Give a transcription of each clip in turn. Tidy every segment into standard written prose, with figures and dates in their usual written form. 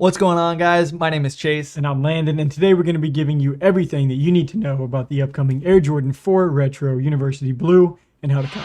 What's going on, guys? My name is Chase. And I'm Landon, and today we're going to be giving you everything that you need to know about the upcoming Air Jordan 4 Retro University Blue and how to cop.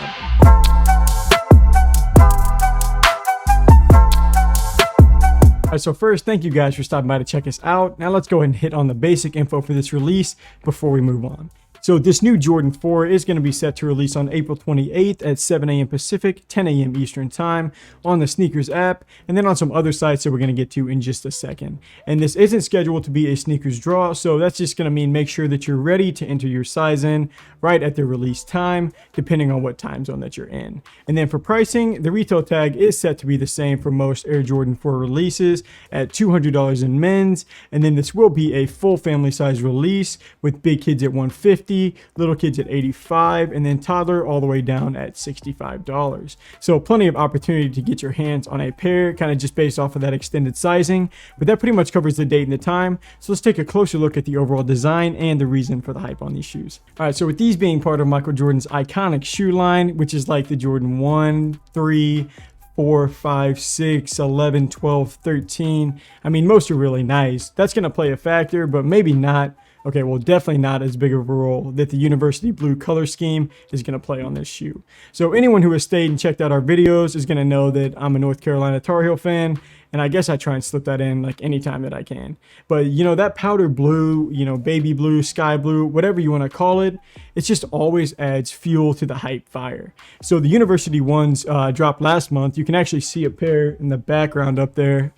Alright, so first, thank you guys for stopping by to check us out. Now let's go ahead and hit on the basic info for this release before we move on. So this new Jordan 4 is going to be set to release on April 28th at 7 a.m. Pacific, 10 a.m. Eastern Time on the Sneakers app, and then on some other sites that we're going to get to in just a second. And this isn't scheduled to be a sneakers draw, so that's just going to mean make sure that you're ready to enter your size in right at the release time, depending on what time zone that you're in. And then for pricing, the retail tag is set to be the same for most Air Jordan 4 releases at $200 in men's, and then this will be a full family size release with big kids at $150, little kids at $85, and then toddler all the way down at $65. So plenty of opportunity to get your hands on a pair, kind of just based off of that extended sizing, but that pretty much covers the date and the time. So let's take a closer look at the overall design and the reason for the hype on these shoes. All right, so with these being part of Michael Jordan's iconic shoe line, which is like the Jordan 1, 3, 4, 5, 6, 11, 12, 13. I mean, most are really nice. That's going to play a factor, but maybe not. Okay, well, definitely not as big of a role that the University Blue color scheme is going to play on this shoe. So anyone who has stayed and checked out our videos is going to know that I'm a North Carolina Tar Heel fan, and I guess I try and slip that in like anytime that I can. But, you know, that powder blue, you know, baby blue, sky blue, whatever you want to call it, it just always adds fuel to the hype fire. So the University ones dropped last month. You can actually see a pair in the background up there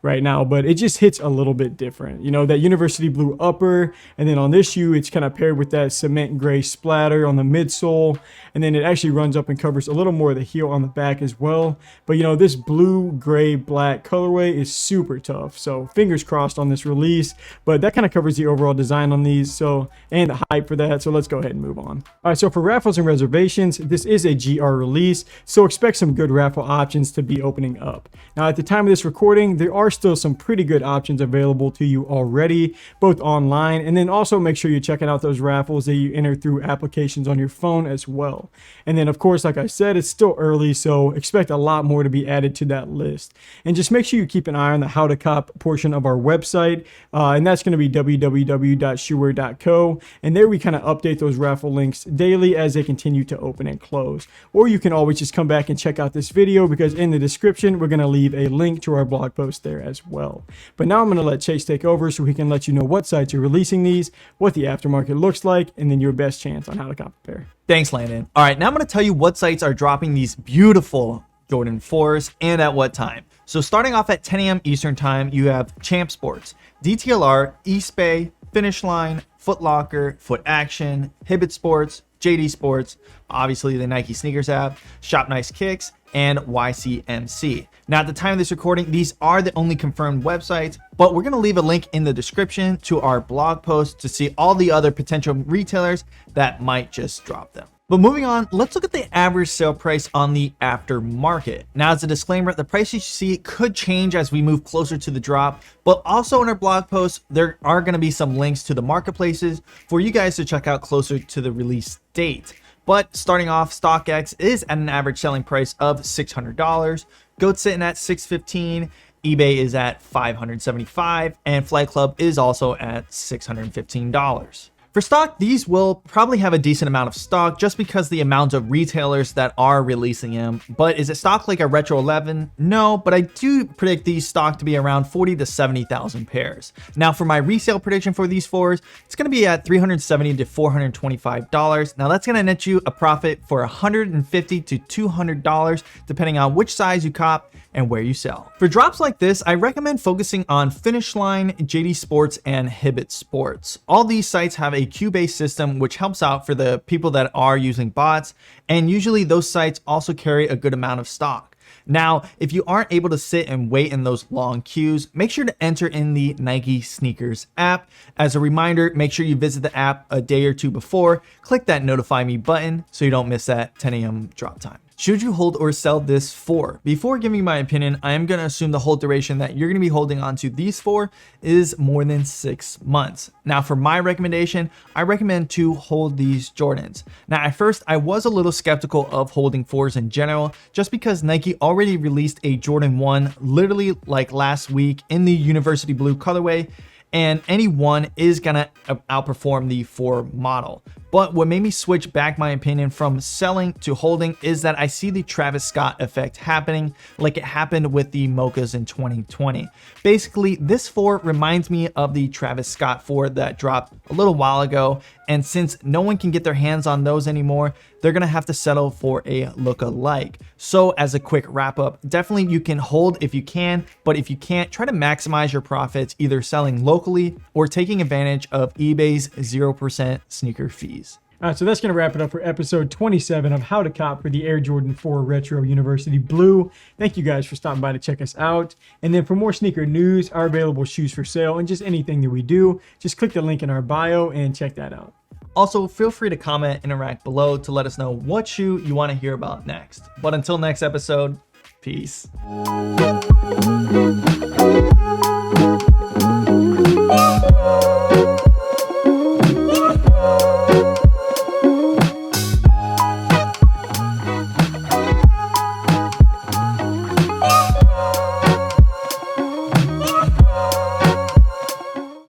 right now, but it just hits a little bit different. You know, that University Blue upper, and then on this shoe, it's kind of paired with that cement gray splatter on the midsole, and then it actually runs up and covers a little more of the heel on the back as well. But, you know, this blue, gray, black colorway is super tough, so fingers crossed on this release. But that kind of covers the overall design on these, so, and the hype for that. So let's go ahead and move on. All right, so for raffles and reservations, this is a GR release, so expect some good raffle options to be opening up. Now, at the time of this recording, there are still some pretty good options available to you already, both online, and then also make sure you're checking out those raffles that you enter through applications on your phone as well. And then, of course, like I said, it's still early, so expect a lot more to be added to that list. And just make sure you keep an eye on the how to cop portion of our website, and that's going to be www.shoeware.co, and there we kind of update those raffle links daily as they continue to open and close. Or you can always just come back and check out this video, because in the description we're going to leave a link to our blog post there as well. But now I'm going to let Chase take over so he can let you know what sites are releasing these, what the aftermarket looks like, and then your best chance on how to cop a pair. Thanks, Landon. All right, now I'm going to tell you what sites are dropping these beautiful Jordan 4s and at what time. So starting off at 10 a.m. Eastern Time, you have Champ Sports, DTLR, East Bay, Finish Line, Foot Locker, Foot Action, Hibbett Sports, JD Sports, obviously the Nike Sneakers app, Shop Nice Kicks, and YCMC. Now, at the time of this recording, these are the only confirmed websites, but we're going to leave a link in the description to our blog post to see all the other potential retailers that might just drop them. But moving on, let's look at the average sale price on the aftermarket. Now, as a disclaimer, the prices you see could change as we move closer to the drop, but also in our blog post, there are going to be some links to the marketplaces for you guys to check out closer to the release date. But starting off, StockX is at an average selling price of $600, GOAT's sitting at $615, eBay is at $575, and Flight Club is also at $615. For stock, these will probably have a decent amount of stock just because the amount of retailers that are releasing them. But is it stock like a Retro 11? No, but I do predict these stock to be around 40 to 70,000 pairs. Now, for my resale prediction for these 4s, it's going to be at $370 to $425. Now, that's going to net you a profit for $150 to $200 depending on which size you cop and where you sell. For drops like this, I recommend focusing on Finish Line, JD Sports, and Hibbett Sports. All these sites have a queue-based system, which helps out for the people that are using bots, and usually those sites also carry a good amount of stock. Now, if you aren't able to sit and wait in those long queues, make sure to enter in the Nike Sneakers app. As a reminder, make sure you visit the app a day or two before, click that notify me button so you don't miss that 10 a.m. drop time. Should you hold or sell this for? Before giving my opinion, I am going to assume the hold duration that you're going to be holding on to these for is more than 6 months. Now for my recommendation, I recommend to hold these Jordans. Now at first I was a little skeptical of holding 4s in general, just because Nike already released a Jordan 1 literally like last week in the University Blue colorway, and any one is gonna outperform the 4 model. But what made me switch back my opinion from selling to holding is that I see the Travis Scott effect happening like it happened with the Mochas in 2020. Basically, this 4 reminds me of the Travis Scott 4 that dropped a little while ago, and since no one can get their hands on those anymore, they're gonna have to settle for a look-alike. So as a quick wrap up, definitely you can hold if you can, but if you can't, try to maximize your profits either selling locally or taking advantage of eBay's 0% sneaker fees. All right, so that's going to wrap it up for episode 27 of How to Cop for the Air Jordan 4 Retro University Blue. Thank you guys for stopping by to check us out. And then for more sneaker news, our available shoes for sale, and just anything that we do, just click the link in our bio and check that out. Also, feel free to comment, interact below to let us know what shoe you want to hear about next. But until next episode, peace.